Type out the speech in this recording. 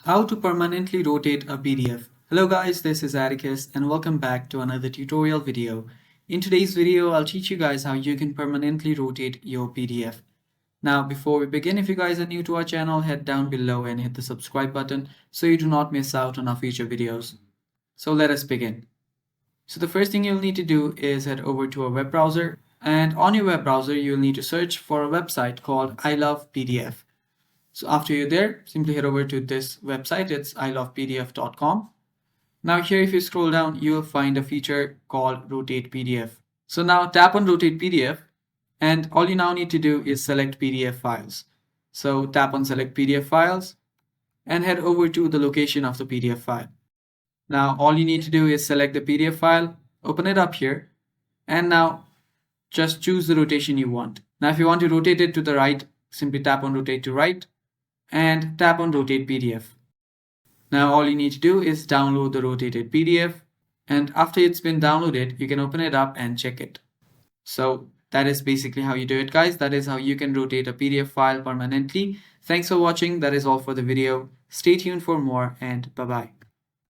How to permanently rotate a PDF. Hello guys, this is Atticus and welcome back to another tutorial video. In today's video, I'll teach you guys how you can permanently rotate your PDF. Now, before we begin, if you guys are new to our channel, head down below and hit the subscribe button so you do not miss out on our future videos. So let us begin. So the first thing you'll need to do is head over to a web browser, and on your web browser, you'll need to search for a website called I Love PDF. So after you're there, simply head over to this website. It's ilovepdf.com. Now here, if you scroll down, you'll find a feature called Rotate PDF. So now tap on Rotate PDF, and all you now need to do is select PDF files. So tap on Select PDF Files and head over to the location of the PDF file. Now all you need to do is select the PDF file, open it up here, and now just choose the rotation you want. Now if you want to rotate it to the right, simply tap on Rotate to Right and tap on Rotate PDF. Now all you need to do is download the rotated PDF, and after it's been downloaded, you can open it up and check it. So that is basically how you do it, guys. That is how you can rotate a PDF file permanently. Thanks for watching. That is all for the video. Stay tuned for more, and bye-bye.